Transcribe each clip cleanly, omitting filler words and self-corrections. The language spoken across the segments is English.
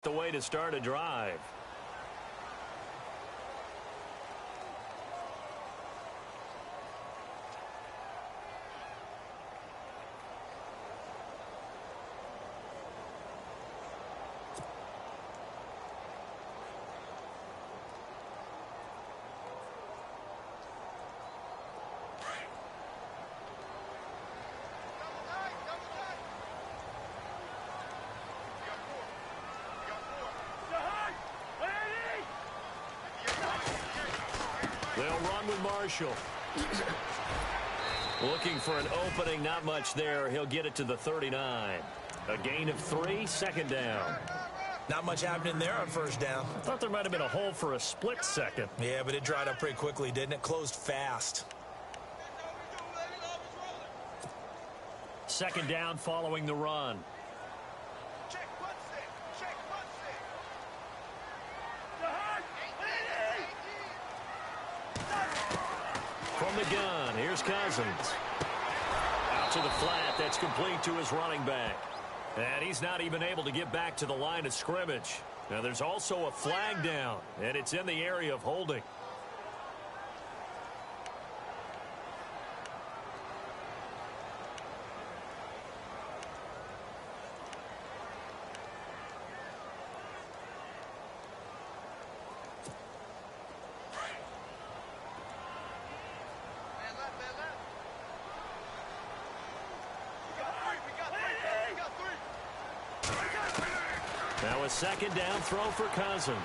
The way to start a drive. They'll run with Marshall. Looking for an opening, not much there. He'll get it to the 39. A gain of 3, second down. Not much happening there on first down. I thought there might have been a hole for a split second. Yeah, but it dried up pretty quickly, didn't it? Closed fast. Second down following the run. From the gun, here's Cousins. Out to the flat, that's complete to his running back. And he's not even able to get back to the line of scrimmage. Now there's also a flag down, and it's in the area of holding. Now a second down throw for Cousins.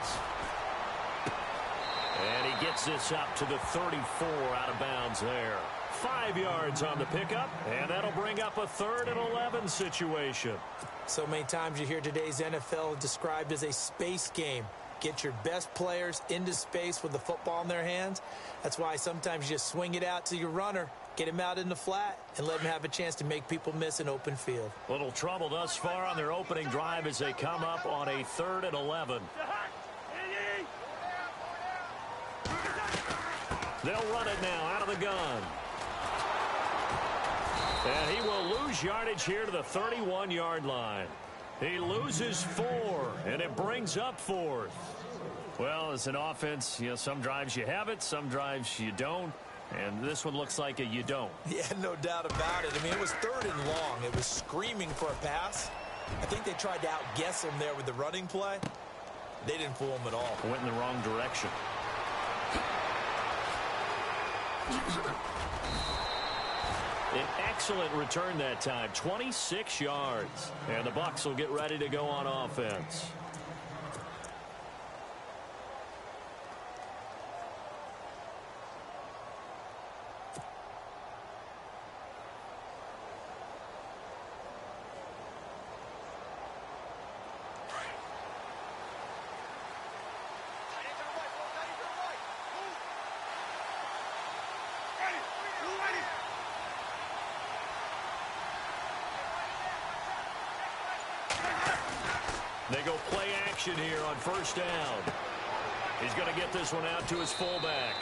And he gets this up to the 34 out of bounds there. 5 yards on the pickup, and that'll bring up a 3rd and 11 situation. So many times you hear today's NFL described as a space game. Get your best players into space with the football in their hands. That's why sometimes you just swing it out to your runner, get him out in the flat, and let him have a chance to make people miss an open field. Little trouble thus far on their opening drive as they come up on a 3rd and 11. They'll run it now out of the gun. And he will lose yardage here to the 31-yard line. He loses 4, and it brings up 4th. Well, as an offense, you know, some drives you have it, some drives you don't. And this one looks like a you don't. Yeah, no doubt about it. I mean, it was 3rd and long. It was screaming for a pass. I think they tried to outguess him there with the running play. They didn't fool him at all. Went in the wrong direction. An excellent return that time, 26 yards. And the Bucs will get ready to go on offense. They go play action here on first down. He's going to get this one out to his fullback.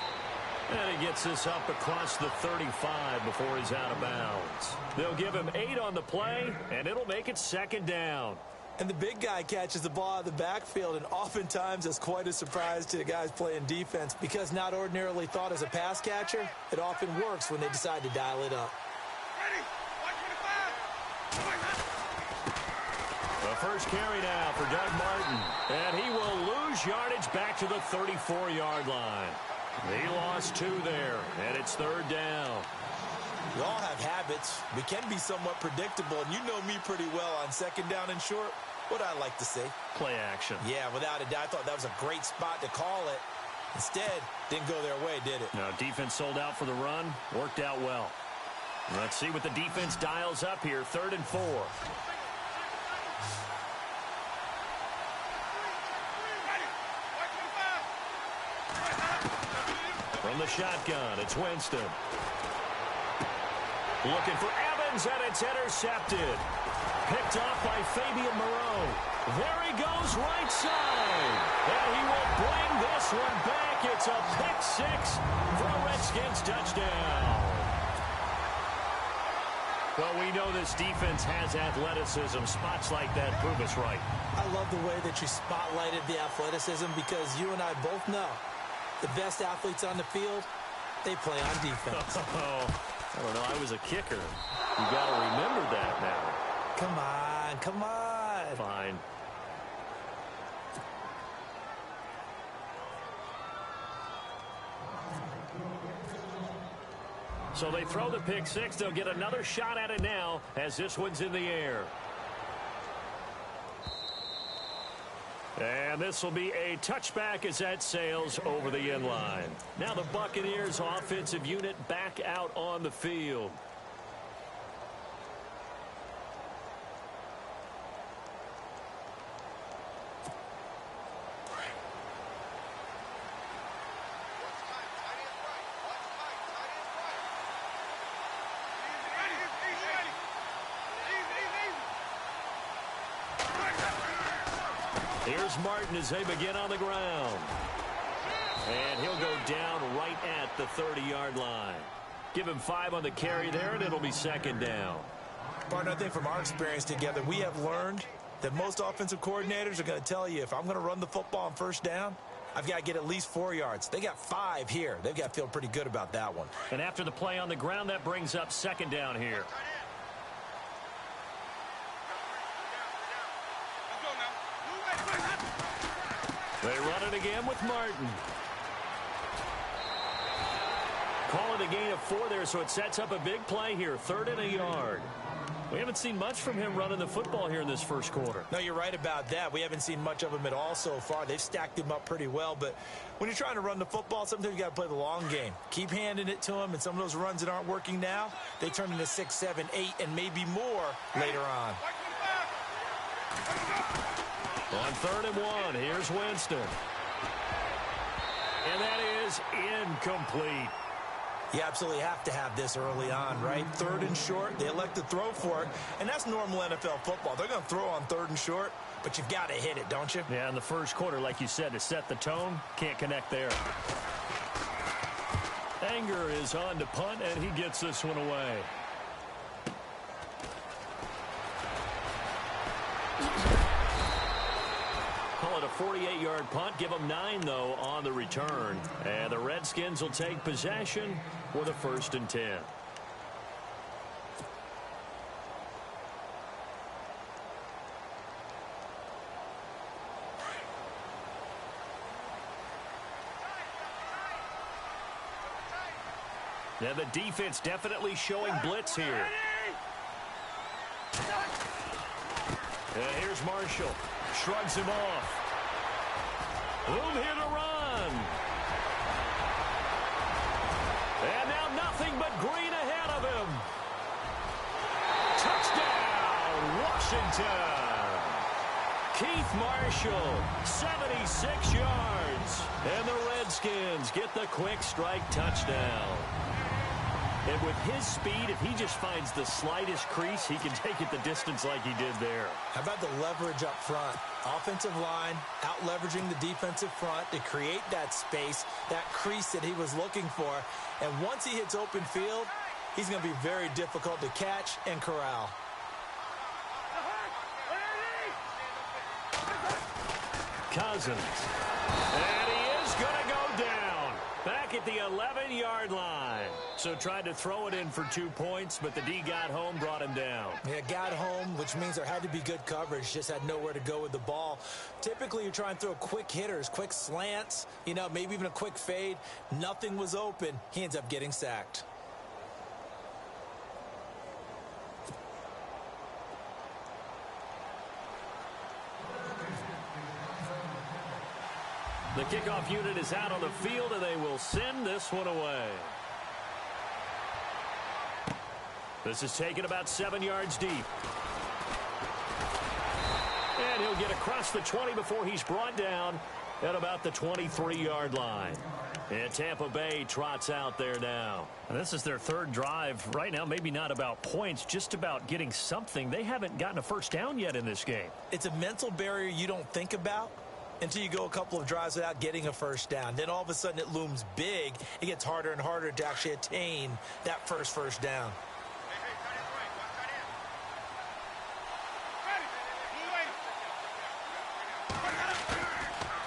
And he gets this up across the 35 before he's out of bounds. They'll give him 8 on the play, and it'll make it second down. And the big guy catches the ball out of the backfield, and oftentimes it's quite a surprise to the guys playing defense because not ordinarily thought as a pass catcher, it often works when they decide to dial it up. The first carry now for Doug Martin. And he will lose yardage back to the 34-yard line. He lost 2 there, and it's 3rd down. We all have habits. We can be somewhat predictable, and you know me pretty well on second down and short. What I like to say? Play action. Yeah, without a doubt, I thought that was a great spot to call it. Instead, didn't go their way, did it? No, defense sold out for the run. Worked out well. Let's see what the defense dials up here. 3rd and 4. From the shotgun, it's Winston. Looking for Evans, and it's intercepted. Picked off by Fabian Moreau. There he goes, right side. And he will bring this one back. It's a pick 6 for a Redskins touchdown. Well, we know this defense has athleticism. Spots like that prove us right. I love the way that you spotlighted the athleticism because you and I both know the best athletes on the field, they play on defense. I don't know. I was a kicker. You got to remember that now. Come on, come on. Fine. So they throw the pick six. They'll get another shot at it now as this one's in the air. And this will be a touchback as that sails over the end line. Now the Buccaneers offensive unit back out on the field. Here's Martin as they begin on the ground. And he'll go down right at the 30-yard line. Give him 5 on the carry there, and it'll be second down. Partner, I think from our experience together, we have learned that most offensive coordinators are going to tell you, if I'm going to run the football on first down, I've got to get at least 4 yards. They got 5 here. They've got to feel pretty good about that one. And after the play on the ground, that brings up second down here. They run it again with Martin. Call it a gain of 4 there, so it sets up a big play here. 3rd and a yard. We haven't seen much from him running the football here in this first quarter. No, you're right about that. We haven't seen much of him at all so far. They've stacked him up pretty well, but when you're trying to run the football, sometimes you got to play the long game. Keep handing it to him, and some of those runs that aren't working now, they turn into 6, 7, 8, and maybe more later on. On 3rd and 1, here's Winston. And that is incomplete. You absolutely have to have this early on, right? 3rd and short, they elect to throw for it, and that's normal NFL football. They're going to throw on 3rd and short, but you've got to hit it, don't you? Yeah, in the first quarter, like you said, to set the tone, can't connect there. Anger is on to punt, and he gets this one away. Call it a 48-yard punt. Give them 9, though, on the return. And the Redskins will take possession with a 1st and 10. Yeah, the defense definitely showing blitz here. And here's Marshall. Shrugs him off. Room here to run. And now nothing but green ahead of him. Touchdown, Washington. Keith Marshall, 76 yards. And the Redskins get the quick strike touchdown. And with his speed, if he just finds the slightest crease, he can take it the distance like he did there. How about the leverage up front? Offensive line out-leveraging the defensive front to create that space, that crease that he was looking for. And once he hits open field, he's going to be very difficult to catch and corral. Cousins. And he is going to go down. Back at the 11-yard line. So tried to throw it in for 2 points, but the D got home, brought him down. Yeah, got home, which means there had to be good coverage. Just had nowhere to go with the ball. Typically, you're trying to throw quick hitters, quick slants, you know, maybe even a quick fade. Nothing was open. He ends up getting sacked. The kickoff unit is out on the field, and they will send this one away. This is taken about 7 yards deep. And he'll get across the 20 before he's brought down at about the 23-yard line. And Tampa Bay trots out there now. And this is their 3rd drive. Right now, maybe not about points, just about getting something. They haven't gotten a first down yet in this game. It's a mental barrier you don't think about until you go a couple of drives without getting a first down. Then all of a sudden it looms big. It gets harder and harder to actually attain that first down.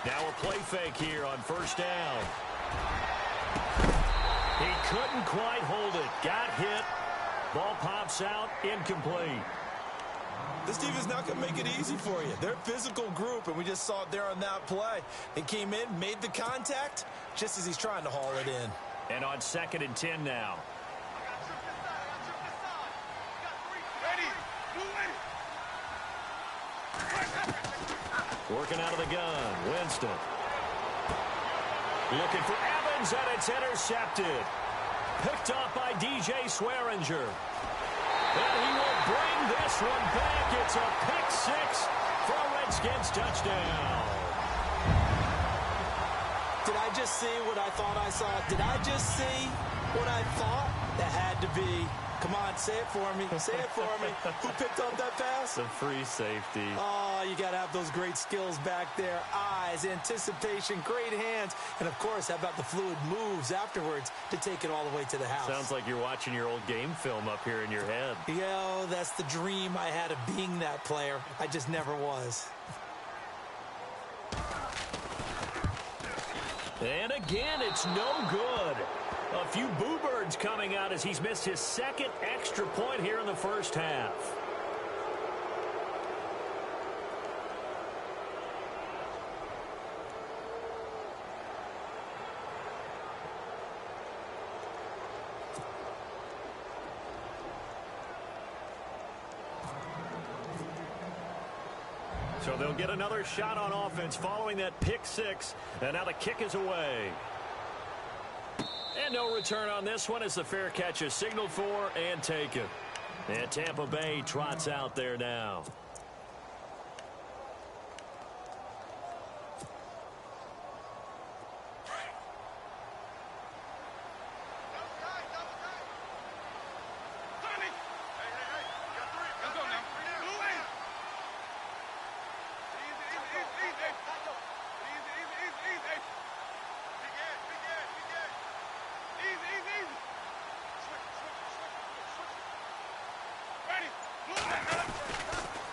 Now a play fake here on first down. He couldn't quite hold it. Got hit. Ball pops out. Incomplete. This team is not going to make it easy for you. They're a physical group, and we just saw it there on that play. They came in, made the contact, just as he's trying to haul it in. And on 2nd and 10 now. Working out of the gun. Winston. Looking for Evans, and it's intercepted. Picked off by DJ Swearinger. And he will bring this one back. It's a pick six for a Redskins touchdown. Did I just see what I thought I saw? Did I just see what I thought? That had to be. Come on, say it for me. Say it for me. Who picked up that pass? The free safety. Oh, you got to have those great skills back there. Eyes, anticipation, great hands. And, of course, how about the fluid moves afterwards to take it all the way to the house? Sounds like you're watching your old game film up here in your head. Yo, that's the dream I had of being that player. I just never was. And again, it's no good. A few boo birds coming out as he's missed his 2nd extra point here in the first half. So they'll get another shot on offense following that pick six. And now the kick is away. And no return on this one as the fair catch is signaled for and taken. And Tampa Bay trots out there now.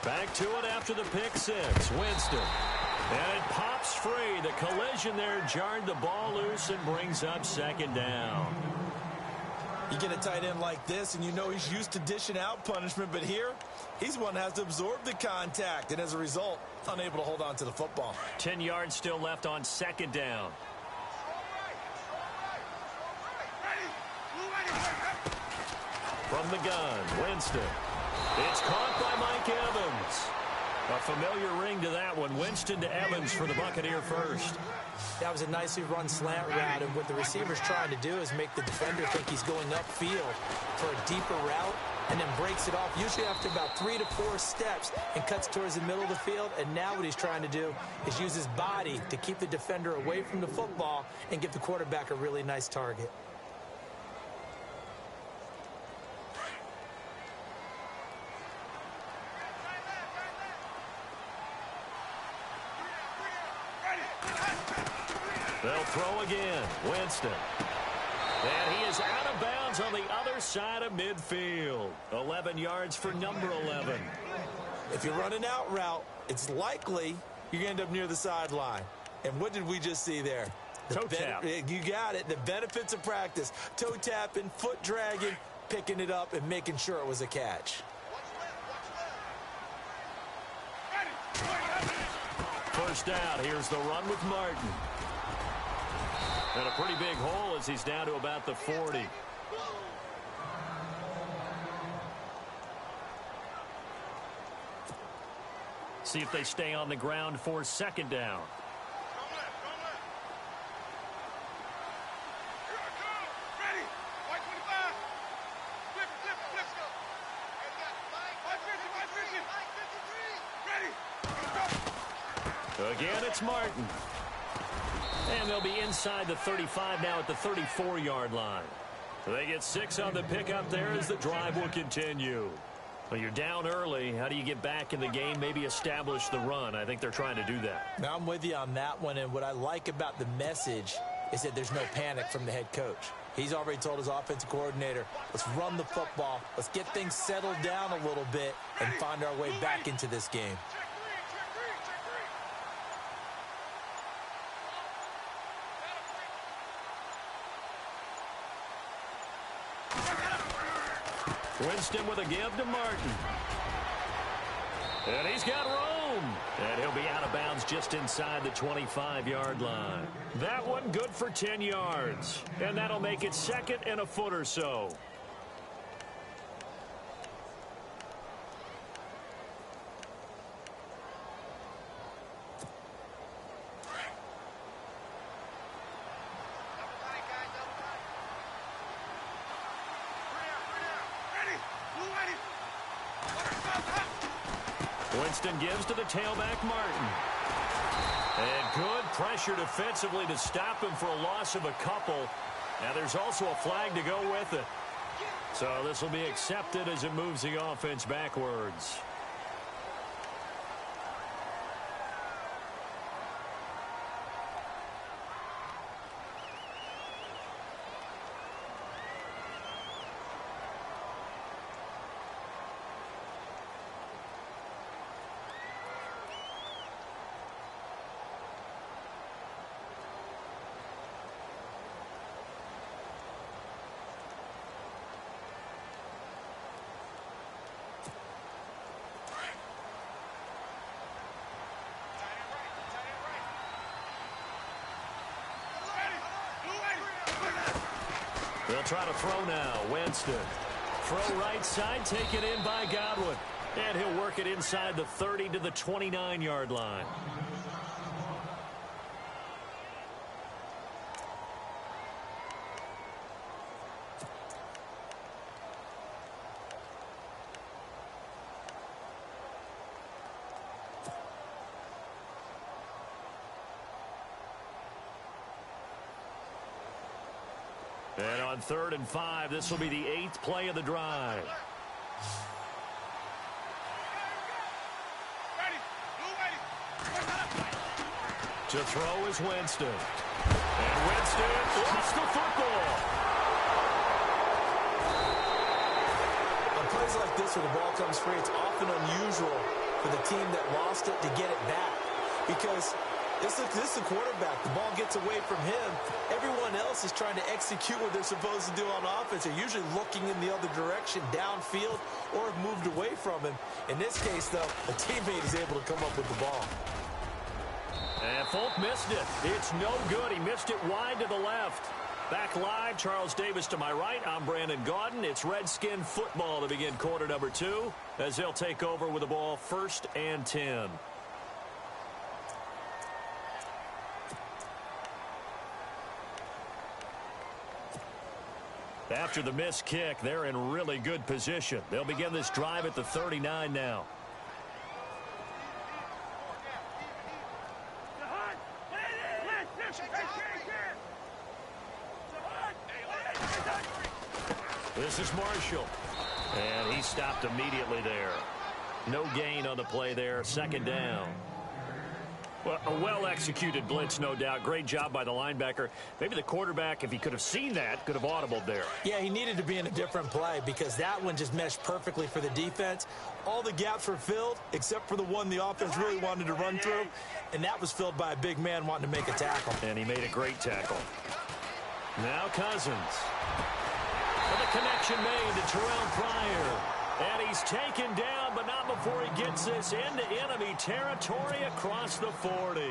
Back to it after the pick six. Winston. And it pops free. The collision there jarred the ball loose and brings up 2nd down. You get a tight end like this, and you know he's used to dishing out punishment, but here, he's one that has to absorb the contact, and as a result, unable to hold on to the football. 10 yards still left on 2nd down. From the gun, Winston. It's caught by Mike Evans. A familiar ring to that one. Winston to Evans for the Buccaneer first. That was a nicely run slant route, and what the receiver's trying to do is make the defender think he's going upfield for a deeper route, and then breaks it off, usually after about 3 to 4 steps, and cuts towards the middle of the field. And now what he's trying to do is use his body to keep the defender away from the football and give the quarterback a really nice target. They'll throw again. Winston. And he is out of bounds on the other side of midfield. 11 yards for number 11. If you're running out route, it's likely you're going to end up near the sideline. And what did we just see there? Toe tap. You got it. The benefits of practice. Toe tapping, foot dragging, picking it up, and making sure it was a catch. First down. Here's the run with Martin. And a pretty big hole as he's down to about the 40. See if they stay on the ground for 2nd down. Again, it's Martin. And they'll be inside the 35 now at the 34-yard line. They get 6 on the pickup there as the drive will continue. Well, you're down early. How do you get back in the game, maybe establish the run? I think they're trying to do that. Now, I'm with you on that one, and what I like about the message is that there's no panic from the head coach. He's already told his offensive coordinator, let's run the football, let's get things settled down a little bit and find our way back into this game. Winston with a give to Martin. And he's got room. And he'll be out of bounds just inside the 25-yard line. That one good for 10 yards. And that'll make it second and a foot or so. Winston gives to the tailback, Martin. And good pressure defensively to stop him for a loss of a couple. Now there's also a flag to go with it. So this will be accepted as it moves the offense backwards. They'll try to throw now. Winston. Throw right side, taken in by Godwin. And he'll work it inside the 30 to the 29-yard line. And on 3rd and 5, this will be the 8th play of the drive. To throw is Winston. And Winston lost the football. On plays like this where the ball comes free, it's often unusual for the team that lost it to get it back. Because this is the quarterback. The ball gets away from him. Everyone else is trying to execute what they're supposed to do on offense. They're usually looking in the other direction, downfield, or have moved away from him. In this case, though, a teammate is able to come up with the ball. And Folk missed it. It's no good. He missed it wide to the left. Back live, Charles Davis to my right. I'm Brandon Gaudin. It's Redskin football to begin quarter number 2 as they'll take over with the ball 1st and 10. After the missed kick, they're in really good position. They'll begin this drive at the 39 now. This is Marshall. And he stopped immediately there. No gain on the play there. 2nd down. Well, a well-executed blitz, no doubt. Great job by the linebacker. Maybe the quarterback, if he could have seen that, could have audibled there. Yeah, he needed to be in a different play because that one just meshed perfectly for the defense. All the gaps were filled except for the one the offense really wanted to run through, and that was filled by a big man wanting to make a tackle. And he made a great tackle. Now Cousins. And the connection made to Terrell Pryor. And he's taken down, but not before he gets this into enemy territory across the 40.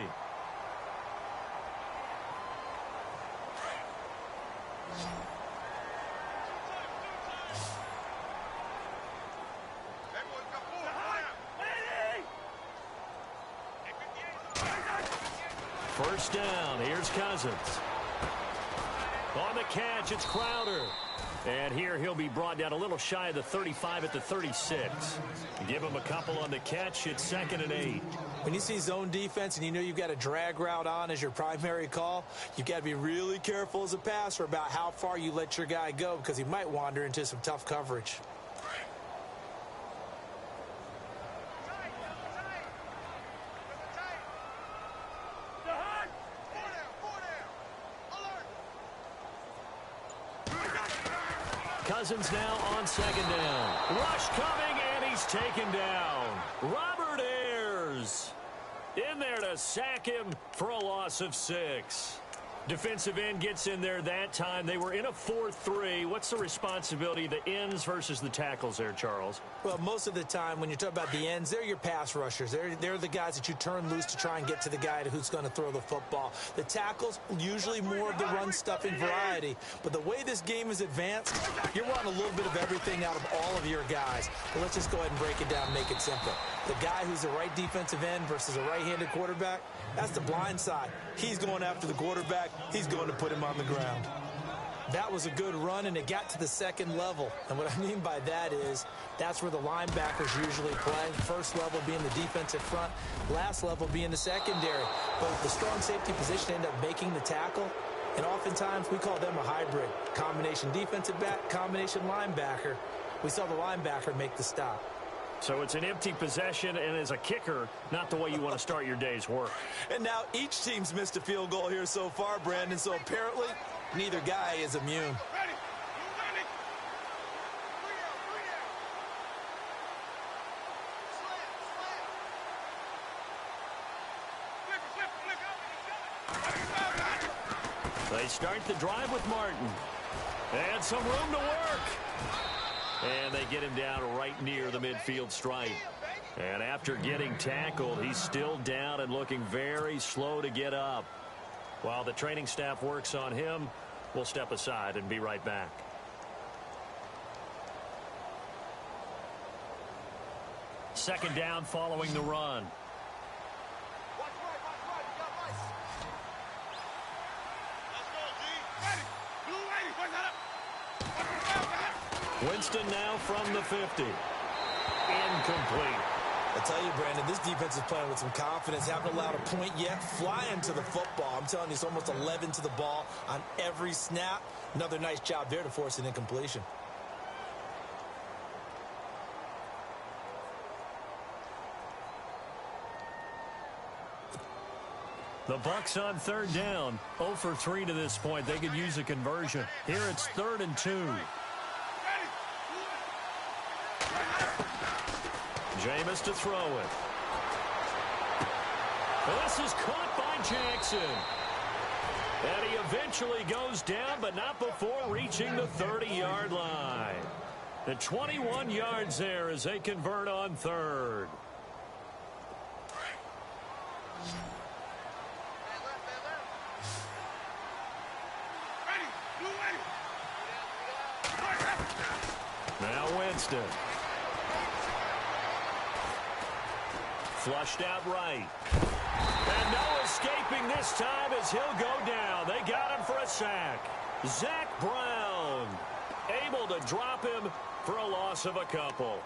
First down, here's Cousins. On the catch, it's Crowder. And here he'll be brought down a little shy of the 35 at the 36. Give him a couple on the catch. It's 2nd and 8. When you see zone defense and you know you've got a drag route on as your primary call, you've got to be really careful as a passer about how far you let your guy go because he might wander into some tough coverage. Cousins now on 2nd down. Rush coming, and he's taken down. Robert Ayers in there to sack him for a loss of 6. Defensive end gets in there that time. They were in a 4-3. What's the responsibility of the ends versus the tackles there, Charles? Well, most of the time when you talk about the ends, they're your pass rushers. They're the guys that you turn loose to try and get to the guy who's going to throw the football. The tackles, usually more of the run-stuffing variety. But the way this game is advanced, you're wanting a little bit of everything out of all of your guys. But let's just go ahead and break it down and make it simple. The guy who's the right defensive end versus a right-handed quarterback, that's the blind side. He's going after the quarterback. He's going to put him on the ground. That was a good run, and it got to the second level. And what I mean by that is that's where the linebackers usually play. First level being the defensive front, last level being the secondary. But the strong safety position ended up making the tackle, and oftentimes we call them a hybrid. Combination defensive back, combination linebacker. We saw the linebacker make the stop. So it's an empty possession, and as a kicker, not the way you want to start your day's work. And now each team's missed a field goal here so far, Brandon, so apparently neither guy is immune. They start the drive with Martin. And some room to work. And they get him down right near the midfield stripe. And after getting tackled, he's still down and looking very slow to get up. While the training staff works on him, we'll step aside and be right back. Second down following the run. Winston now from the 50. Incomplete. I tell you, Brandon, this defense is playing with some confidence. Haven't allowed a point yet. Flying to the football. I'm telling you, it's almost 11 to the ball on every snap. Another nice job there to force an incompletion. The Bucs on third down. 0 for 3 to this point. They could use a conversion. Here it's 3rd and 2. Jameis to throw it. This is caught by Jackson. And he eventually goes down, but not before reaching the 30-yard line. The 21 yards there as they convert on third. Now Winston. Flushed out right. And no escaping this time as he'll go down. They got him for a sack. Zach Brown able to drop him for a loss of a couple.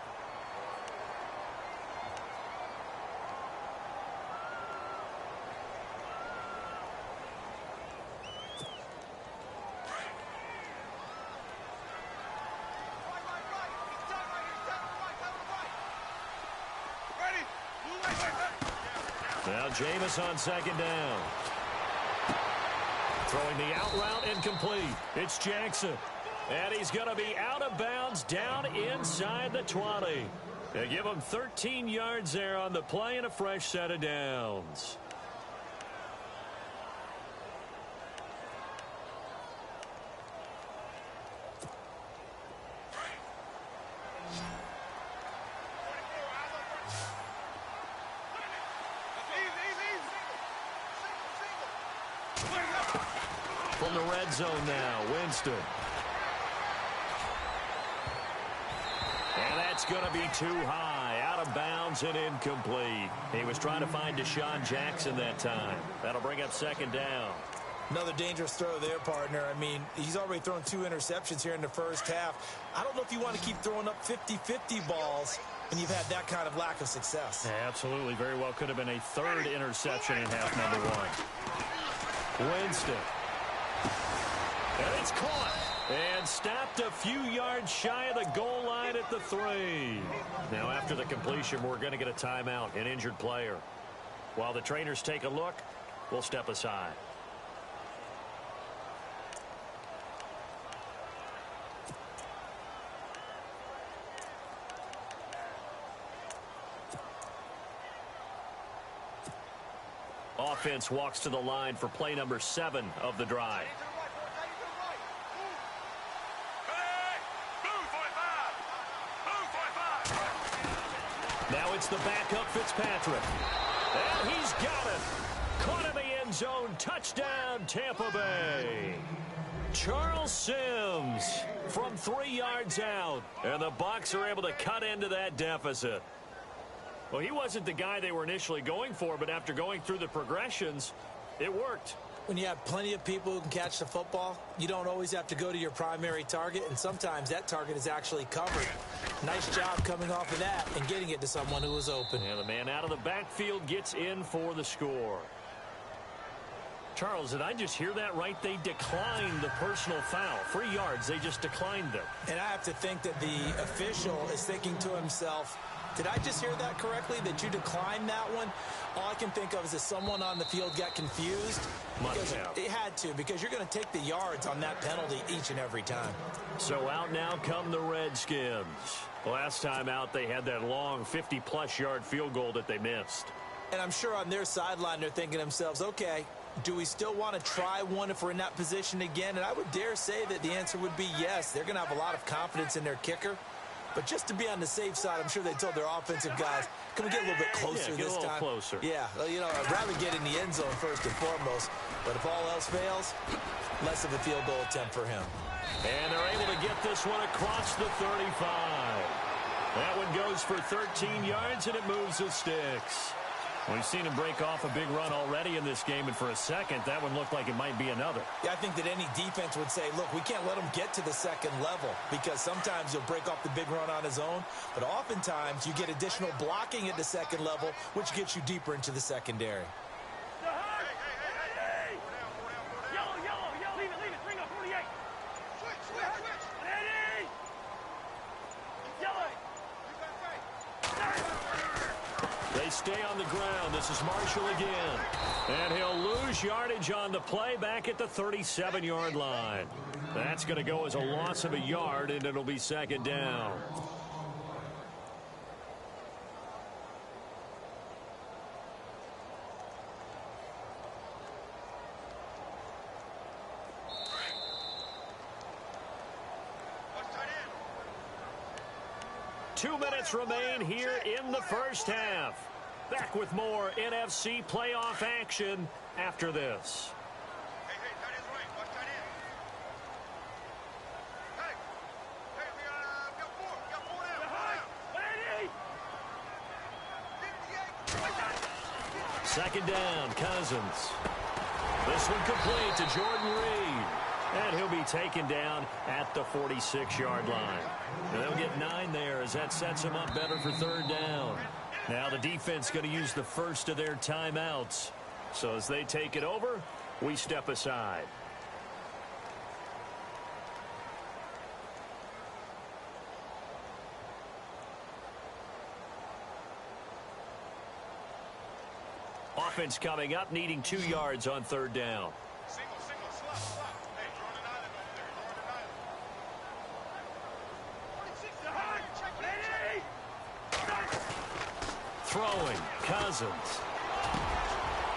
Now Jameis on second down. Throwing the out route incomplete. It's Jackson. And he's going to be out of bounds down inside the 20. They give him 13 yards there on the play and a fresh set of downs. From the red zone now, Winston. And that's going to be too high, out of bounds and incomplete. He was trying to find Deshaun Jackson that time. That'll bring up second down. Another dangerous throw there, partner. I mean, he's already thrown 2 interceptions here in the first half. I don't know if you want to keep throwing up 50-50 balls when you've had that kind of lack of success. Yeah, absolutely. Very well could have been a 3rd interception in half number 1. Winston. And it's caught. And stopped a few yards shy of the goal line at the 3. Now, after the completion, we're going to get a timeout, an injured player. While the trainers take a look, we'll step aside. defense walks to the line for play number 7 of the drive. Now it's the backup Fitzpatrick. And he's got it. Caught in the end zone. Touchdown, Tampa Bay. Charles Sims from 3 yards out. And the Bucs are able to cut into that deficit. Well, he wasn't the guy they were initially going for, but after going through the progressions, it worked. When you have plenty of people who can catch the football, you don't always have to go to your primary target, and sometimes that target is actually covered. Nice job coming off of that and getting it to someone who was open. And the man out of the backfield gets in for the score. Charles, did I just hear that right? They declined the personal foul. 3 yards, they just declined them. And I have to think that the official is thinking to himself, did I just hear that correctly, that you declined that one? All I can think of is that someone on the field got confused. Must have. It had to, because you're going to take the yards on that penalty each and every time. So out now come the Redskins. Last time out, they had that long 50-plus yard field goal that they missed. And I'm sure on their sideline they're thinking to themselves, okay, do we still want to try one if we're in that position again? And I would dare say that the answer would be yes. They're going to have a lot of confidence in their kicker. But just to be on the safe side, I'm sure they told their offensive guys, can we get a little bit closer this time? Closer. Yeah, you know, I'd rather get in the end zone first and foremost. But if all else fails, less of a field goal attempt for him. And they're able to get this one across the 35. That one goes for 13 yards, and it moves the sticks. We've seen him break off a big run already in this game, and for a second, that one looked like it might be another. Yeah, I think that any defense would say, look, we can't let him get to the second level, because sometimes he'll break off the big run on his own, but oftentimes you get additional blocking at the second level, which gets you deeper into the secondary. They stay on the ground. This is Marshall again. And he'll lose yardage on the play back at the 37-yard line. That's going to go as a loss of a yard, and it'll be second down. Two minutes remain here in the first half. Back with more NFC playoff action after this. Second down, Cousins. This one complete to Jordan Reed. And he'll be taken down at the 46-yard line. And they'll get 9 there as that sets him up better for third down. Now the defense going to use the first of their timeouts. So as they take it over, we step aside. Offense coming up, needing 2 yards on third down. Throwing, Cousins.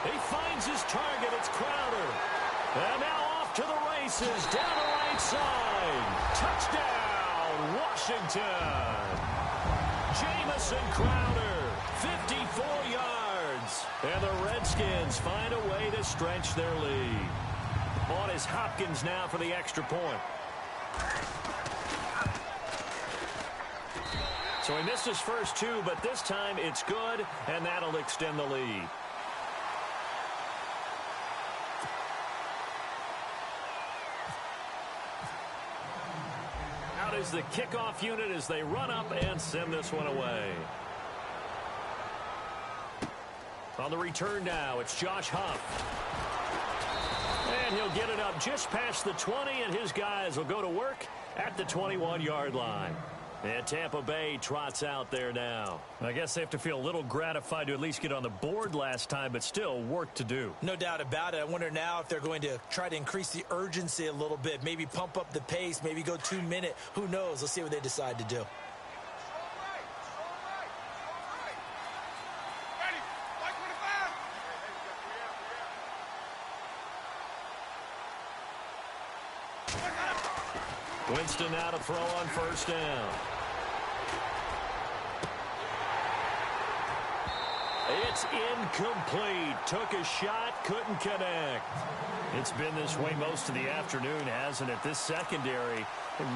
He finds his target. It's Crowder. And now off to the races. Down the right side. Touchdown, Washington. Jamison Crowder, 54 yards. And the Redskins find a way to stretch their lead. On is Hopkins now for the extra point. So he missed his first 2, but this time it's good, and that'll extend the lead. Out is the kickoff unit as they run up and send this one away. On the return now, it's Josh Huff. And he'll get it up just past the 20, and his guys will go to work at the 21-yard line. And Tampa Bay trots out there now. I guess they have to feel a little gratified to at least get on the board last time, but still work to do. No doubt about it. I wonder now if they're going to try to increase the urgency a little bit, maybe pump up the pace, maybe go 2 minute. Who knows? Let's see what they decide to do. Winston now to throw on first down. It's incomplete. Took a shot, couldn't connect. It's been this way most of the afternoon, hasn't it? This secondary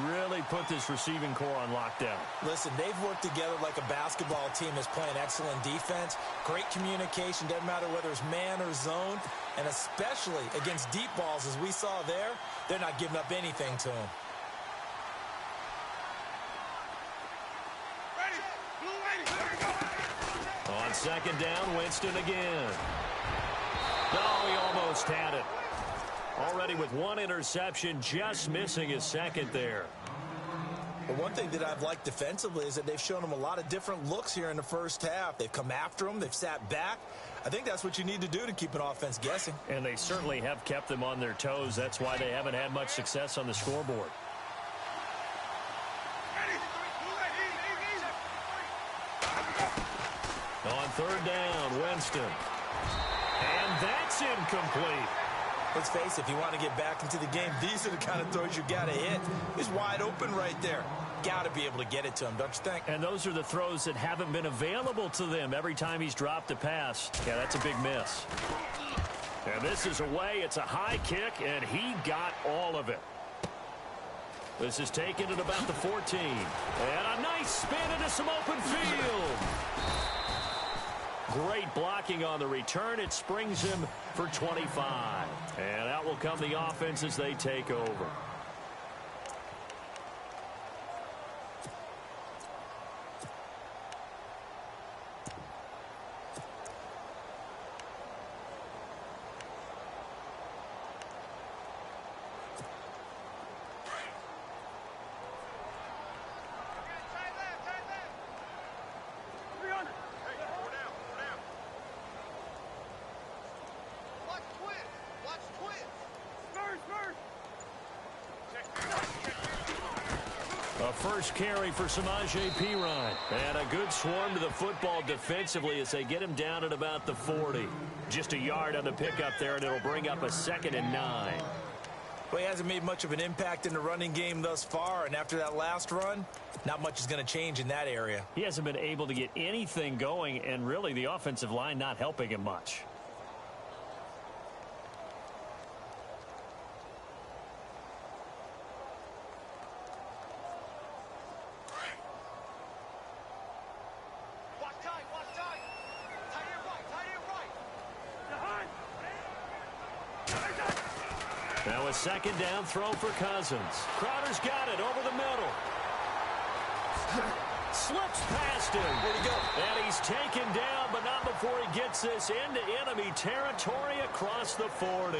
really put this receiving core on lockdown. Listen, they've worked together like a basketball team that's playing excellent defense. Great communication, doesn't matter whether it's man or zone. And especially against deep balls, as we saw there, they're not giving up anything to them. On second down, Winston again. Oh, he almost had it. Already with one interception, just missing his second there. Well, one thing that I've liked defensively is that they've shown him a lot of different looks here in the first half. They've come after him. They've sat back. I think that's what you need to do to keep an offense guessing. And they certainly have kept them on their toes. That's why they haven't had much success on the scoreboard. On third down, Winston. And that's incomplete. Let's face it, if you want to get back into the game, these are the kind of throws you got to hit. He's wide open right there. Got to be able to get it to him, don't you think? And those are the throws that haven't been available to them every time he's dropped a pass. Yeah, that's a big miss. And this is away. It's a high kick, and he got all of it. This is taken at about the 14. And a nice spin into some open field. Great blocking on the return. It springs him for 25. And out will come the offense as they take over. First carry for Samaje Perine. And a good swarm to the football defensively as they get him down at about the 40. Just a yard on the pickup there, and it'll bring up a 2nd and 9. Well, he hasn't made much of an impact in the running game thus far, and after that last run, not much is going to change in that area. He hasn't been able to get anything going, and really the offensive line not helping him much. Now a second down throw for Cousins. Crowder's got it over the middle. Slips past him. Where'd he go? And he's taken down, but not before he gets this into enemy territory across the 40.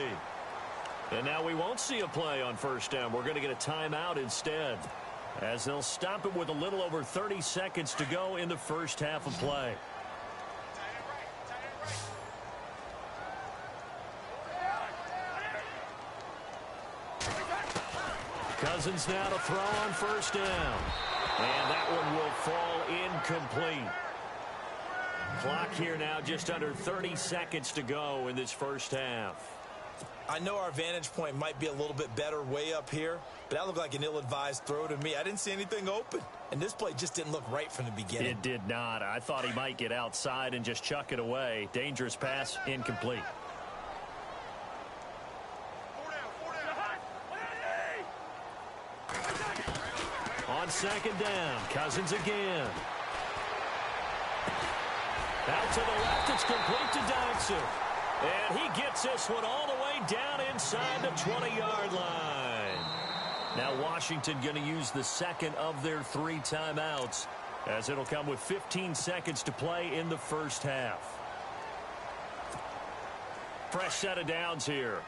And now we won't see a play on first down. We're going to get a timeout instead, as they'll stop it with a little over 30 seconds to go in the first half of play. Cousins now to throw on first down. And that one will fall incomplete. Clock here now just under 30 seconds to go in this first half. I know our vantage point might be a little bit better way up here, but that looked like an ill-advised throw to me. I didn't see anything open, and this play just didn't look right from the beginning. It did not. I thought he might get outside and just chuck it away. Dangerous pass, incomplete. On second down, Cousins again. Out to the left, it's complete to Dodson. And he gets this one all the way down inside the 20-yard line. Now Washington going to use the second of their 3 timeouts, as it'll come with 15 seconds to play in the first half. Fresh set of downs here.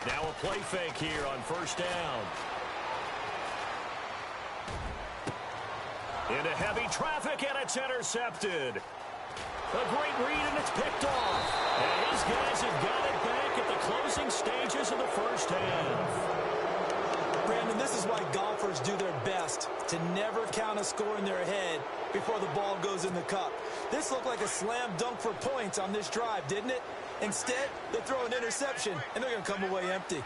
Now a play fake here on first down. Into heavy traffic, and it's intercepted. A great read, and it's picked off. And his guys have got it back at the closing stages of the first half. Brandon, And this is why golfers do their best to never count a score in their head before the ball goes in the cup. This looked like a slam dunk for points on this drive, didn't it? Instead, they throw an interception, and they're going to come away empty.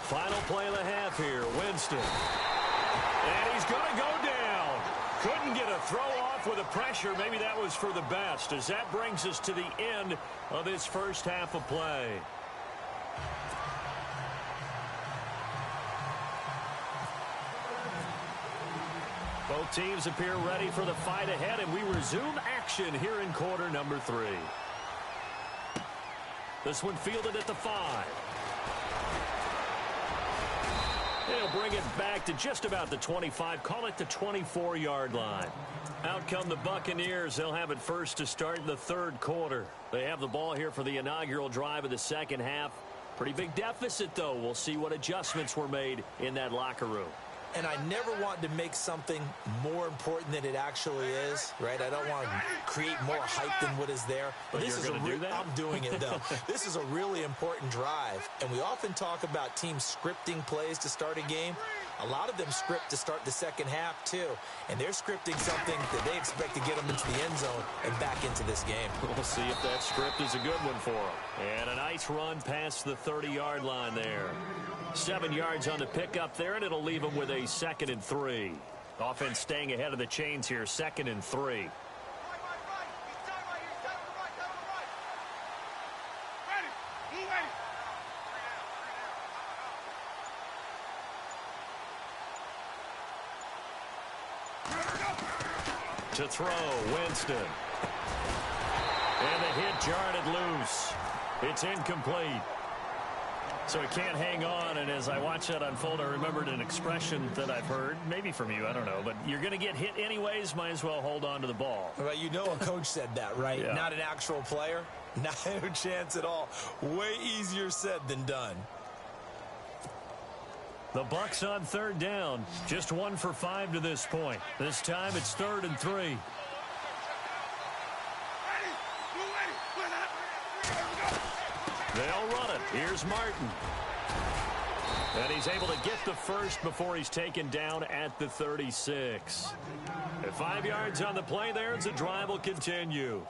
Final play of the half here, Winston. And he's going to go down. Couldn't get a throw off with the pressure. Maybe that was for the best, as that brings us to the end of this first half of play. Both teams appear ready for the fight ahead, and we resume action here in quarter number 3. This one fielded at the 5. He'll bring it back to just about the 25, call it the 24-yard line. Out come the Buccaneers. They'll have it first to start in the third quarter. They have the ball here for the inaugural drive of the second half. Pretty big deficit, though. We'll see what adjustments were made in that locker room. And I never want to make something more important than it actually is, right? I don't want to create more hype than what is there. But this is do that? I'm doing it, though. This is a really important drive. And we often talk about teams scripting plays to start a game. A lot of them script to start the second half, too. And they're scripting something that they expect to get them into the end zone and back into this game. We'll see if that script is a good one for them. And a nice run past the 30-yard line there. 7 yards on the pickup there, and it'll leave them with a 2nd and 3. Offense staying ahead of the chains here, 2nd and 3. To throw, Winston. And the hit jarred it loose. It's incomplete. So he can't hang on, and as I watch that unfold, I remembered an expression that I've heard, maybe from you, I don't know, but you're going to get hit anyways, might as well hold on to the ball. Well, you know a coach said that, right? Yeah. Not an actual player. Not a chance at all. Way easier said than done. The Bucs on third down. Just 1 for 5 to this point. This time it's 3rd and 3. They'll run it. Here's Martin. And he's able to get the first before he's taken down at the 36. At 5 yards on the play there, as the drive will continue.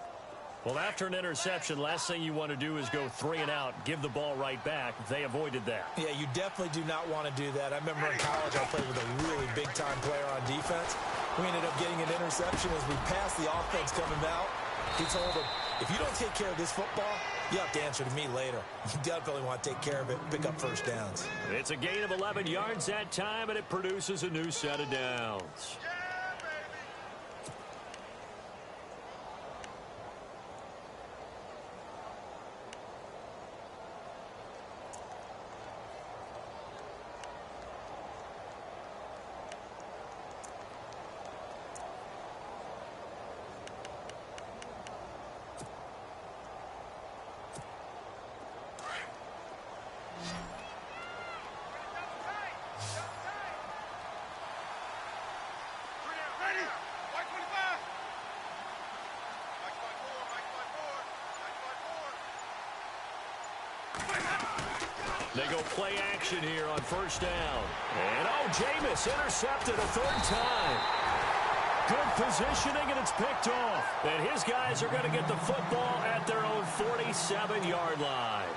Well, after an interception, last thing you want to do is go 3 and out, give the ball right back. They avoided that. Yeah, you definitely do not want to do that. I remember in college I played with a really big-time player on defense. We ended up getting an interception as we passed the offense coming out. He told him, if you don't take care of this football, you have to answer to me later. You definitely want to take care of it, pick up first downs. It's a gain of 11 yards that time, and it produces a new set of downs. They go play action here on first down. And, Jameis intercepted a 3rd time. Good positioning, and it's picked off. And his guys are going to get the football at their own 47-yard line.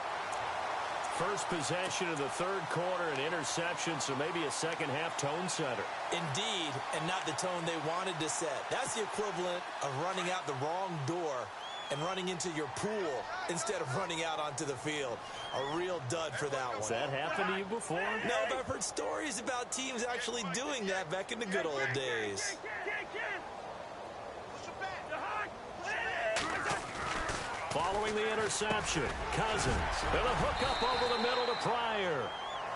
First possession of the third quarter, an interception, so maybe a second-half tone setter. Indeed, and not the tone they wanted to set. That's the equivalent of running out the wrong door and running into your pool instead of running out onto the field. A real dud for that one. Has that happened to you before? No, but I've heard stories about teams actually doing that back in the good old days. Following the interception, Cousins. And a hook up over the middle to Pryor.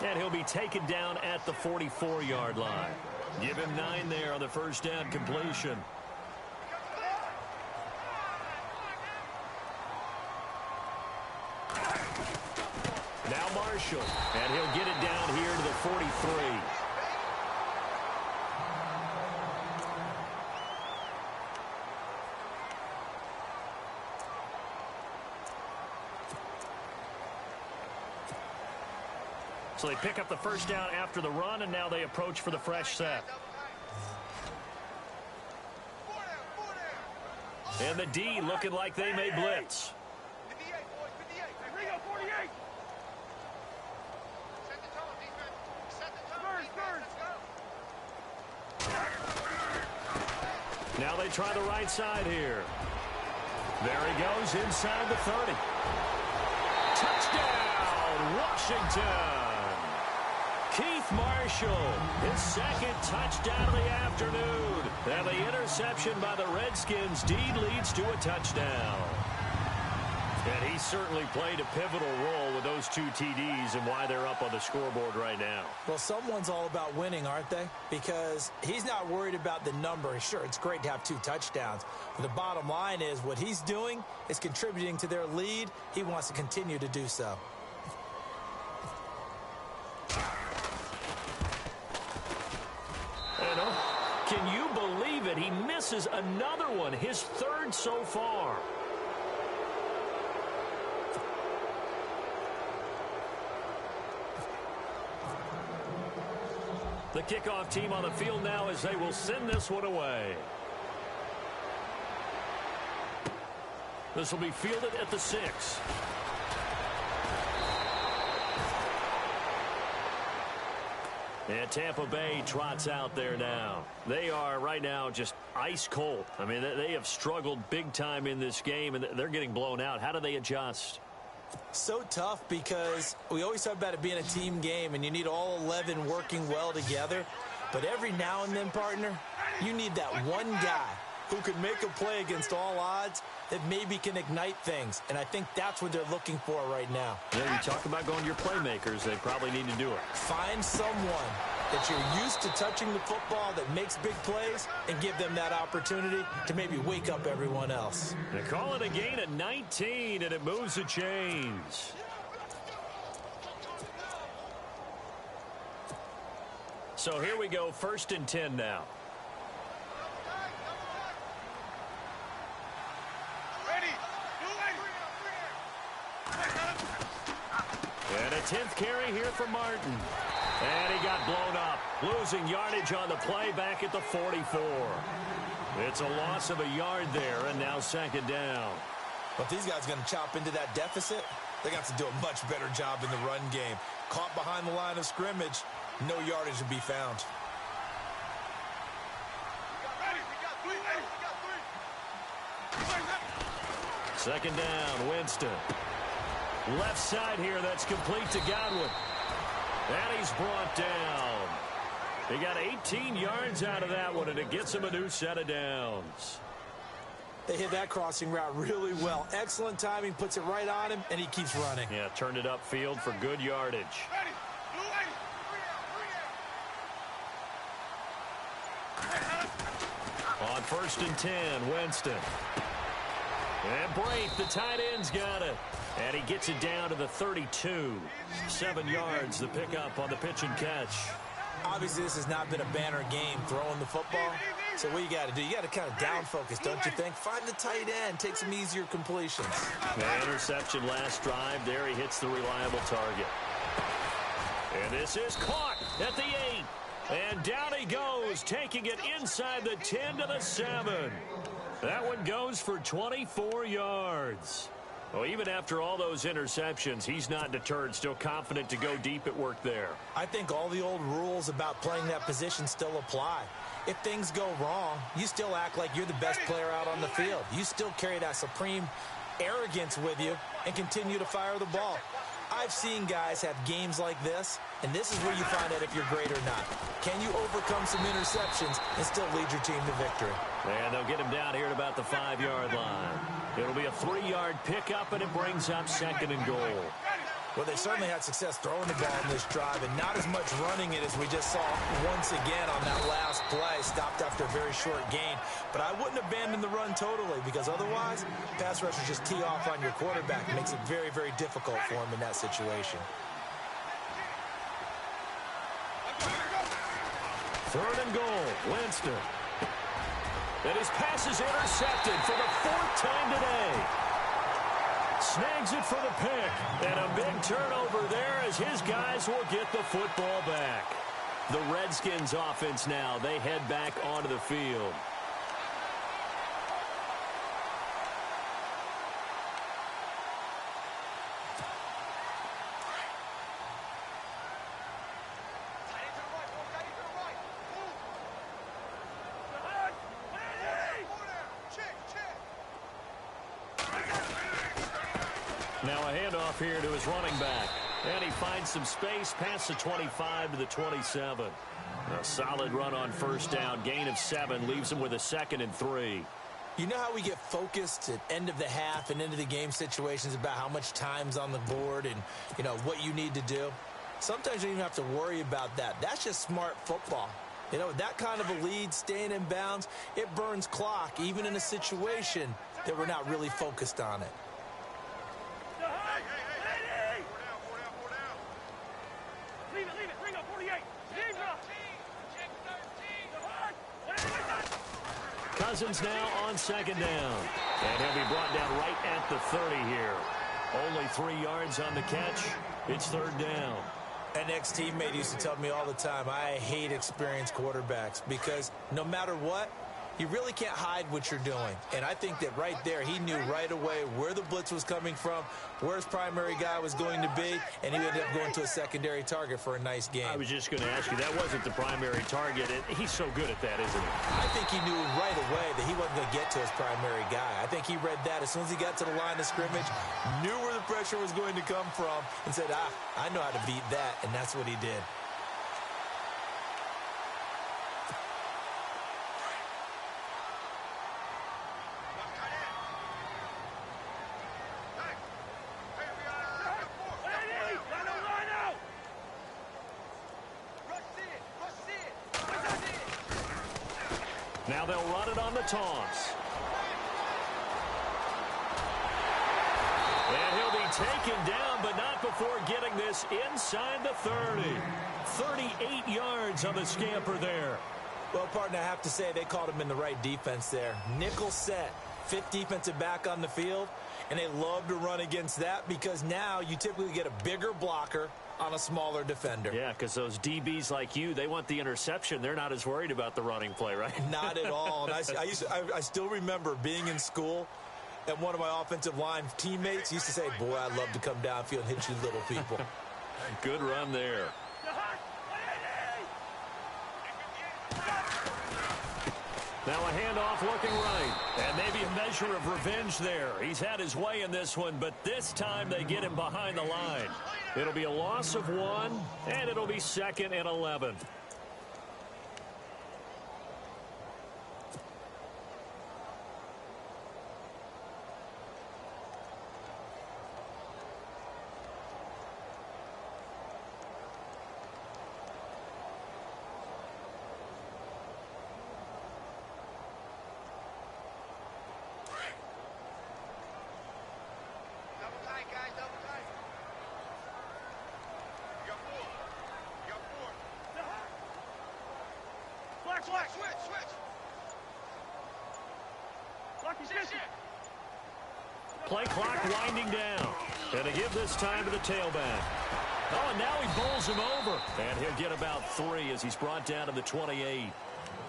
And he'll be taken down at the 44-yard line. Give him 9 there on the first down completion. Now Marshall, and he'll get it down here to the 43. So they pick up the first down after the run, and now they approach for the fresh set. And the D looking like they may blitz. Now they try the right side here. There he goes inside the 30. Touchdown, Washington. Keith Marshall, his second touchdown of the afternoon. And the interception by the Redskins. Deed leads to a touchdown. And he certainly played a pivotal role with those 2 TDs and why they're up on the scoreboard right now. Well, someone's all about winning, aren't they? Because he's not worried about the number. Sure, it's great to have 2 touchdowns. But the bottom line is what he's doing is contributing to their lead. He wants to continue to do so. Can you believe it? He misses another one, his 3rd so far. The kickoff team on the field now as they will send this one away. This will be fielded at the 6. And Tampa Bay trots out there now. They are right now just ice cold. I mean, they have struggled big time in this game, and they're getting blown out. How do they adjust? So tough because we always talk about it being a team game, and you need all 11 working well together. But every now and then, partner, you need that one guy who can make a play against all odds that maybe can ignite things. And I think that's what they're looking for right now. Yeah, you talk about going to your playmakers. They probably need to do it. Find someone that you're used to touching the football that makes big plays and give them that opportunity to maybe wake up everyone else. They call it a gain of 19, and it moves the chains. So here we go, 1st and 10 now. And a 10th carry here for Martin. And he got blown up, losing yardage on the play back at the 44. It's a loss of a yard there, and now 2nd down. But these guys are going to chop into that deficit. They got to do a much better job in the run game. Caught behind the line of scrimmage, no yardage to be found. Second down, Winston. Left side here, that's complete to Godwin. And he's brought down. He got 18 yards out of that one, and it gets him a new set of downs. They hit that crossing route really well. Excellent timing, puts it right on him, and he keeps running. Yeah, turned it upfield for good yardage. On 1st and 10, Winston. And Braith, the tight end's got it. And he gets it down to the 32. 7 yards, the pickup on the pitch and catch. Obviously, this has not been a banner game throwing the football. So what you got to do, you got to kind of down focus, don't you think? Find the tight end, take some easier completions. The interception last drive. There he hits the reliable target. And this is caught at the 8. And down he goes, taking it inside the 10 to the 7. That one goes for 24 yards. Well, even after all those interceptions, he's not deterred, still confident to go deep at work there. I think all the old rules about playing that position still apply. If things go wrong, you still act like you're the best player out on the field. You still carry that supreme arrogance with you and continue to fire the ball. I've seen guys have games like this, and this is where you find out if you're great or not. Can you overcome some interceptions and still lead your team to victory? And they'll get him down here at about the 5-yard line. It'll be a 3-yard pickup, and it brings up 2nd and goal. Well, they certainly had success throwing the ball in this drive, and not as much running it as we just saw once again on that last play. Stopped after a very short gain. But I wouldn't abandon the run totally, because otherwise, pass rushers just tee off on your quarterback. It makes it very, very difficult for him in that situation. 3rd and goal, Winston. And his pass is intercepted for the 4th time today. Snags it for the pick. And a big turnover there as his guys will get the football back. The Redskins offense now, they head back onto the field. Now a handoff here to his running back. And he finds some space past the 25 to the 27. A solid run on first down. Gain of 7 leaves him with a 2nd and 3. You know how we get focused at end of the half and into the game situations about how much time's on the board and, you know, what you need to do? Sometimes you don't even have to worry about that. That's just smart football. You know, with that kind of a lead, staying in bounds, it burns clock, even in a situation that we're not really focused on it. Cousins now on 2nd down. And he'll be brought down right at the 30 here. Only 3 yards on the catch. It's 3rd down. An ex-teammate used to tell me all the time, I hate experienced quarterbacks because no matter what, you really can't hide what you're doing. And I think that right there, he knew right away where the blitz was coming from, where his primary guy was going to be, and he ended up going to a secondary target for a nice game. I was just going to ask you, that wasn't the primary target. He's so good at that, isn't he? I think he knew right away that he wasn't going to get to his primary guy. I think he read that as soon as he got to the line of scrimmage, knew where the pressure was going to come from, and said, I know how to beat that, and that's what he did. Now they'll run it on the toss. And he'll be taken down, but not before getting this inside the 30. 38 yards on the scamper there. Well, partner, I have to say they called him in the right defense there. Nickel set, 5th defensive back on the field, and they love to run against that because now you typically get a bigger blocker on a smaller defender. Yeah, because those DBs like you, they want the interception. They're not as worried about the running play, right? Not at all. And I still remember being in school, and one of my offensive line teammates used to say, boy, I'd love to come downfield and hit you little people. Good run there. Now a handoff looking right. And maybe a measure of revenge there. He's had his way in this one, but this time they get him behind the line. It'll be a loss of 1, and it'll be 2nd and 11. Play clock winding down. And to give this time to the tailback. Oh, and now he bowls him over. And he'll get about 3 as he's brought down to the 28.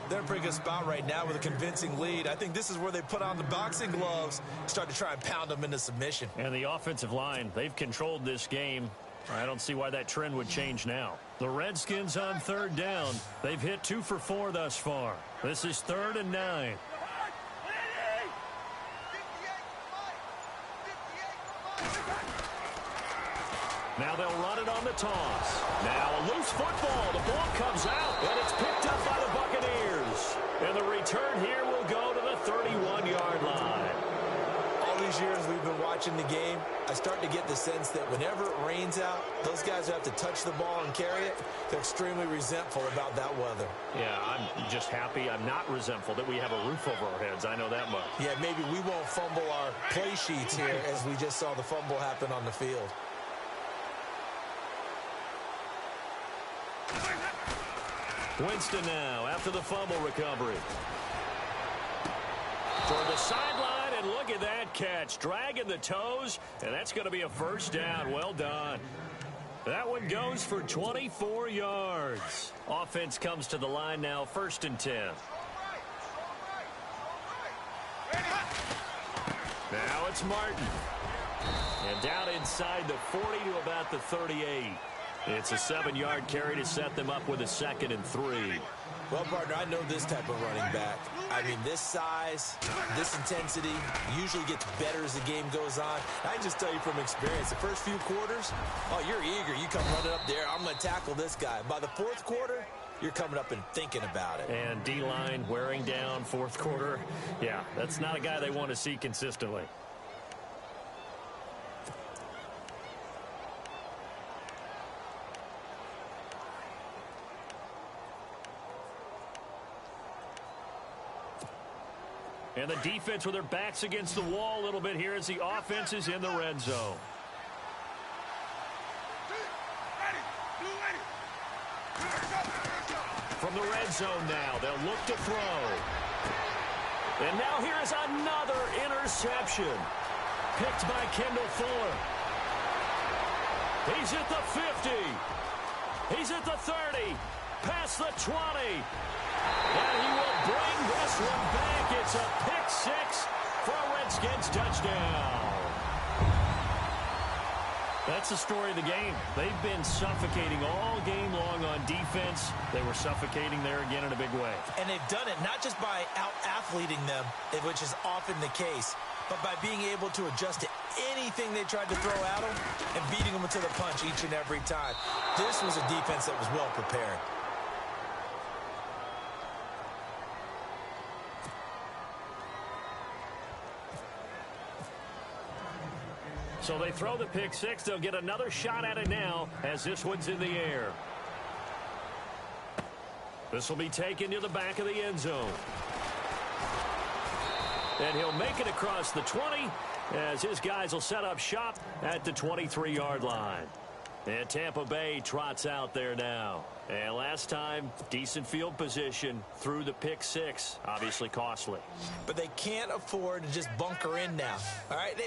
They're in a pretty good spot right now with a convincing lead. I think this is where they put on the boxing gloves, start to try and pound them into submission. And the offensive line, they've controlled this game. I don't see why that trend would change now. The Redskins on 3rd down. They've hit 2 for 4 thus far. This is 3rd and 9. Now they'll run it on the toss. Now a loose football. The ball comes out, and it's picked up by the Buccaneers. And the return here will go to the 31-yard line. All these years we've been watching the game, I start to get the sense that whenever it rains out, those guys who have to touch the ball and carry it, they're extremely resentful about that weather. Yeah, I'm just happy I'm not resentful that we have a roof over our heads. I know that much. Yeah, maybe we won't fumble our play sheets here as we just saw the fumble happen on the field. Winston now after the fumble recovery. Toward the sideline, and look at that catch. Dragging the toes, and that's going to be a first down. Well done. That one goes for 24 yards. Offense comes to the line now, 1st and 10. Now it's Martin. And down inside the 40 to about the 38. It's a 7-yard carry to set them up with a 2nd and 3. Well, partner, I know this type of running back. I mean, this size, this intensity usually gets better as the game goes on. I can just tell you from experience, the first few quarters, oh, you're eager. You come running up there, I'm going to tackle this guy. By the 4th quarter, you're coming up and thinking about it. And D-line wearing down 4th quarter. Yeah, that's not a guy they want to see consistently. And the defense with their backs against the wall a little bit here as the offense is in the red zone. From the red zone now, they'll look to throw. And now here is another interception. Picked by Kendall Fuller. He's at the 50. He's at the 30. Past the 20. And he will bring this one back. It's a pick 6 for a Redskins touchdown. That's the story of the game. They've been suffocating all game long on defense. They were suffocating there again in a big way. And they've done it not just by out-athleting them, which is often the case, but by being able to adjust to anything they tried to throw at them and beating them to the punch each and every time. This was a defense that was well prepared. So they throw the pick 6. They'll get another shot at it now as this one's in the air. This will be taken to the back of the end zone. And he'll make it across the 20 as his guys will set up shop at the 23-yard line. And Tampa Bay trots out there now. And last time, decent field position through the pick 6. Obviously costly. But they can't afford to just bunker in now. All right,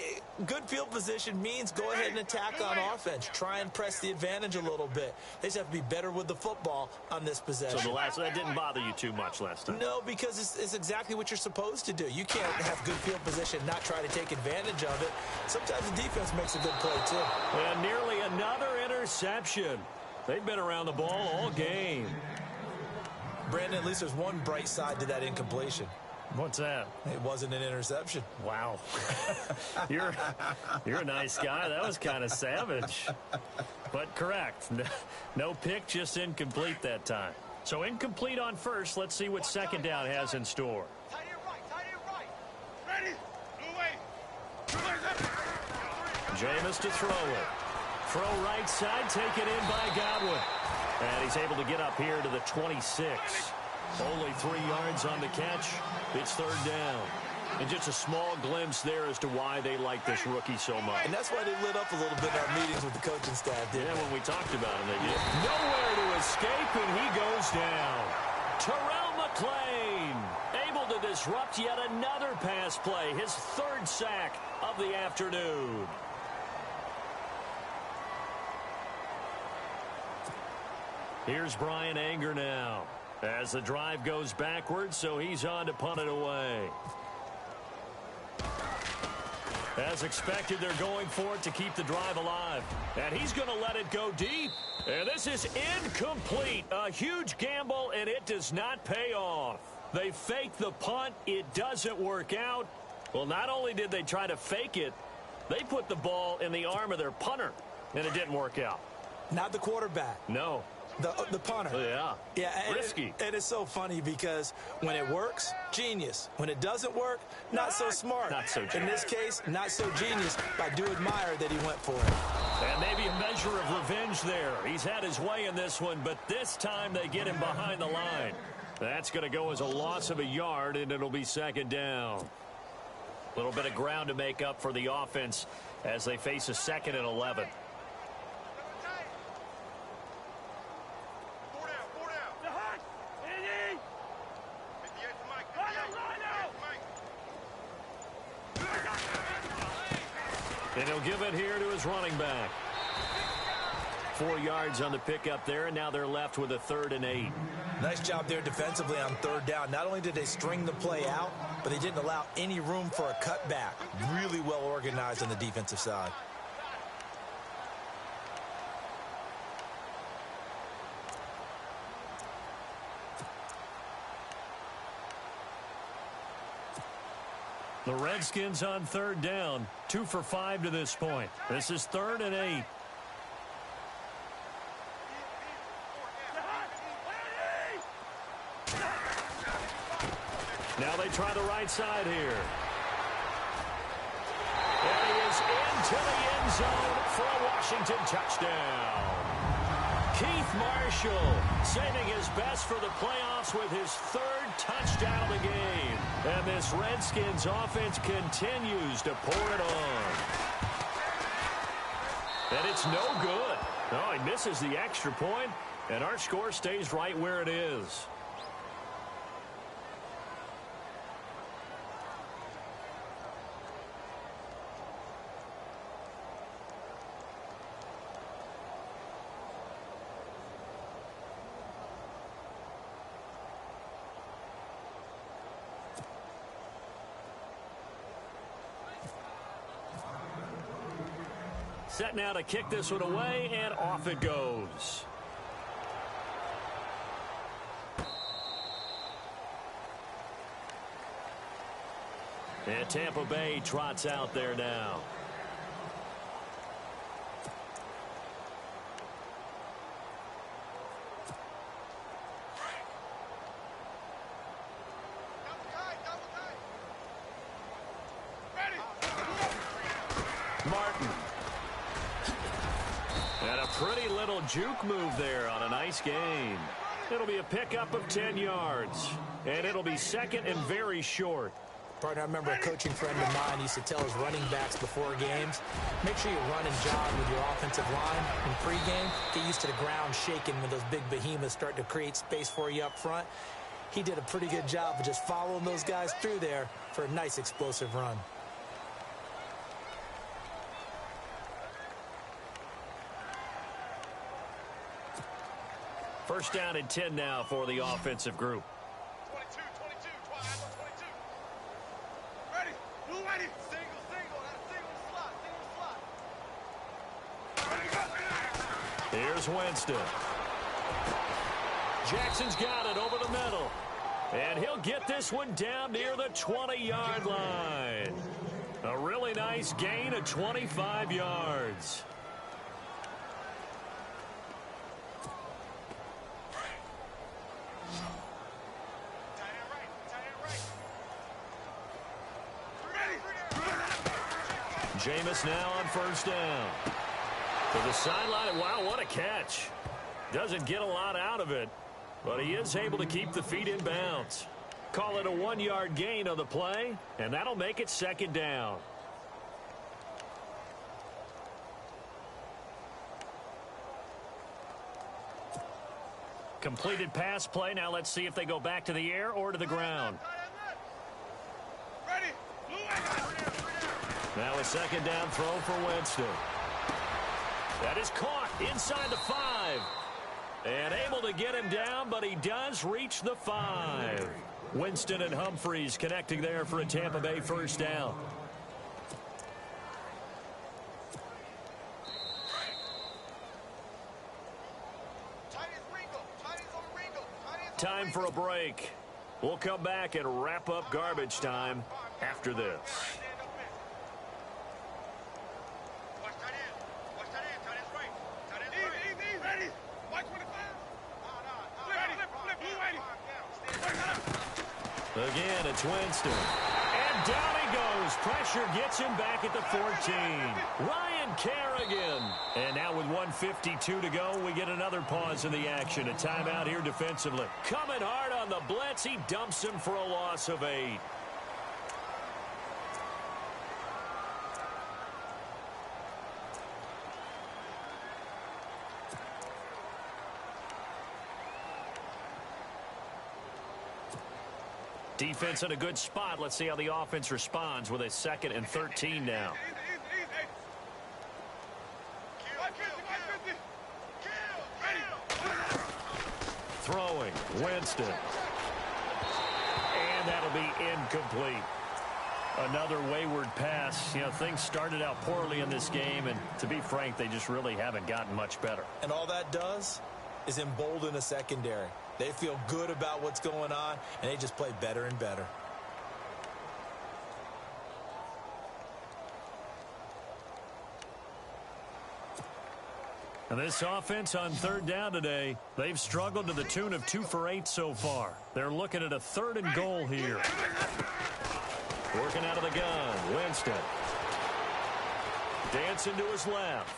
good field position means go ahead and attack on offense. Try and press the advantage a little bit. They just have to be better with the football on this possession. So that didn't bother you too much last time? No, because it's exactly what you're supposed to do. You can't have good field position, not try to take advantage of it. Sometimes the defense makes a good play, too. And nearly another interception. They've been around the ball all game. Brandon, at least there's one bright side to that incompletion. What's that? It wasn't an interception. Wow. You're a nice guy. That was kind of savage. But correct. No pick, just incomplete that time. So incomplete on first. Let's see what second down has in store. Tight end right. Ready? Jameis to throw it. Throw right side, taken in by Godwin. And he's able to get up here to the 26. Only 3 yards on the catch. It's third down. And just a small glimpse there as to why they like this rookie so much. And that's why they lit up a little bit in our meetings with the coaching staff, didn't they? When we talked about him, they did. Nowhere to escape, and he goes down. Terrell McClain able to disrupt yet another pass play. His 3rd sack of the afternoon. Here's Brian Anger now as the drive goes backwards, so he's on to punt it away. As expected, they're going for it to keep the drive alive. And he's going to let it go deep. And this is incomplete. A huge gamble, and it does not pay off. They fake the punt. It doesn't work out. Well, not only did they try to fake it, they put the ball in the arm of their punter, and it didn't work out. Not the quarterback. No. The punter. Yeah. Risky. And it's so funny because when it works, genius. When it doesn't work, not so smart. Not so genius. In this case, not so genius. But I do admire that he went for it. And maybe a measure of revenge there. He's had his way in this one, but this time they get him behind the line. That's going to go as a loss of a yard, and it'll be second down. A little bit of ground to make up for the offense as they face a 2nd and 11. And he'll give it here to his running back. 4 yards on the pickup there, and now they're left with a 3rd and 8. Nice job there defensively on 3rd down. Not only did they string the play out, but they didn't allow any room for a cutback. Really well organized on the defensive side. The Redskins on 3rd down. 2 for 5 to this point. This is 3rd and 8. Now they try the right side here. And he is into the end zone for a Washington touchdown. Keith Marshall saving his best for the playoffs with his 3rd touchdown of the game. And this Redskins offense continues to pour it on. And it's no good. Oh, he misses the extra point, and our score stays right where it is. Set now to kick this one away, and off it goes. And Tampa Bay trots out there now. Martin. And a pretty little juke move there on a nice gain. It'll be a pickup of 10 yards. And it'll be 2nd and very short. Partner, I remember a coaching friend of mine used to tell his running backs before games, make sure you run and jog with your offensive line in pregame. Get used to the ground shaking when those big behemoths start to create space for you up front. He did a pretty good job of just following those guys through there for a nice explosive run. First down and 10 now for the offensive group. 22, 22, ready, blue ready, single, slot. Here's Winston. Jackson's got it over the middle. And he'll get this one down near the 20-yard line. A really nice gain of 25 yards. Jameis now on first down. To the sideline. Wow, what a catch. Doesn't get a lot out of it, but he is able to keep the feet in bounds. Call it a 1-yard gain on the play, and that'll make it 2nd down. Completed pass play. Now let's see if they go back to the air or to the ground. Now a 2nd down throw for Winston. That is caught inside the 5. And able to get him down, but he does reach the 5. Winston and Humphreys connecting there for a Tampa Bay first down. Time for a break. We'll come back and wrap up garbage time after this. Again, it's Winston. And down he goes. Pressure gets him back at the 14. Ryan Kerrigan. And now with 1:52 to go, we get another pause in the action. A timeout here defensively. Coming hard on the blitz. He dumps him for a loss of 8. Defense in a good spot. Let's see how the offense responds with a 2nd and 13 now. throwing. Winston. And that'll be incomplete. Another wayward pass. You know, things started out poorly in this game, and to be frank, they just really haven't gotten much better. And all that does is embolden a secondary. They feel good about what's going on, and they just play better and better. And this offense on third down today, they've struggled to the tune of 2 for 8 so far. They're looking at a 3rd and goal here. Working out of the gun, Winston. Dancing to his left.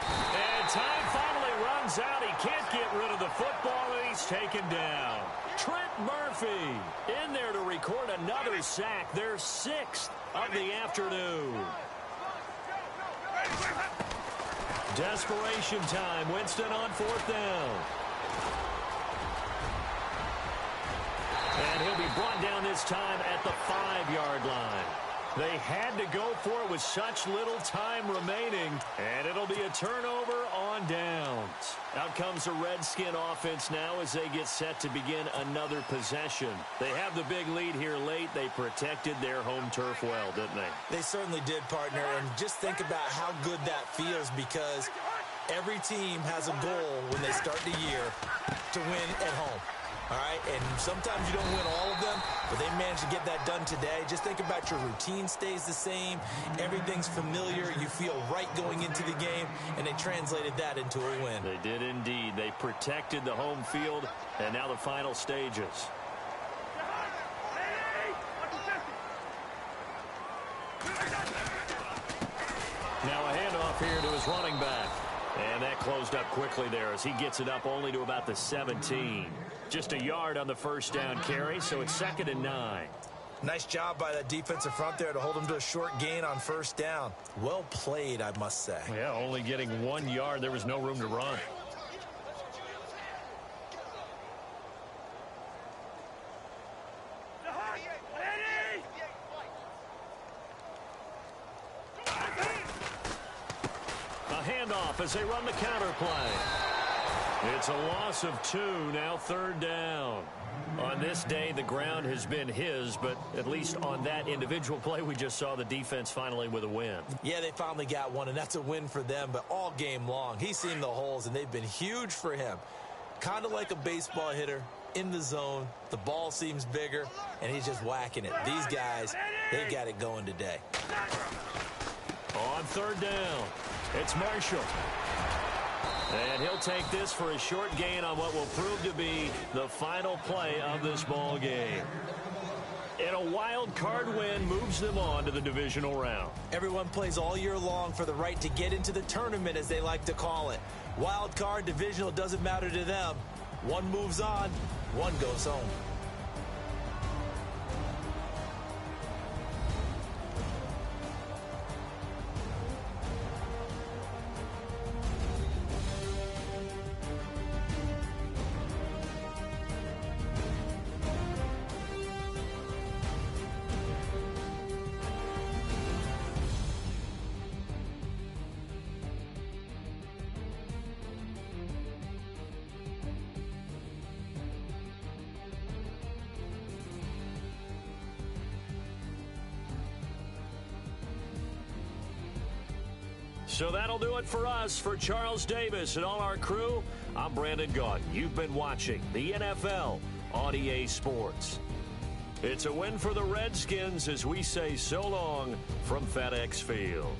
And time finally runs out. He can't get rid of the football, and he's taken down. Trent Murphy in there to record another sack. Their 6th of the afternoon. Desperation time. Winston on 4th down. And he'll be brought down this time at the 5-yard line. They had to go for it with such little time remaining, and it'll be a turnover on downs. Out comes the Redskin offense now as they get set to begin another possession. They have the big lead here late. They protected their home turf well, didn't they? They certainly did, partner, and just think about how good that feels, because every team has a goal when they start the year to win at home. All right, and sometimes you don't win all of them, but they managed to get that done today. Just think about your routine stays the same. Everything's familiar. You feel right going into the game, and they translated that into a win. They did indeed. They protected the home field, and now the final stages. Now a handoff here to his running back. And that closed up quickly there as he gets it up only to about the 17. Just a yard on the 1st down carry, so it's 2nd and 9. Nice job by that defensive front there to hold him to a short gain on 1st down. Well played, I must say. Yeah, only getting 1 yard. There was no room to run. Handoff as they run the counter play. It's a loss of 2, now 3rd down. On this day, the ground has been his, but at least on that individual play, we just saw the defense finally with a win. Yeah, they finally got one, and that's a win for them, but all game long, he's seen the holes, and they've been huge for him. Kind of like a baseball hitter in the zone. The ball seems bigger, and he's just whacking it. These guys, they got it going today. On 3rd down. It's Marshall. And he'll take this for a short gain on what will prove to be the final play of this ball game. And a wild card win moves them on to the divisional round. Everyone plays all year long for the right to get into the tournament, as they like to call it. Wild card, divisional, doesn't matter to them. One moves on, one goes home. So that'll do it for us. For Charles Davis and all our crew, I'm Brandon Gaudin. You've been watching the NFL on EA Sports. It's a win for the Redskins as we say so long from FedEx Field.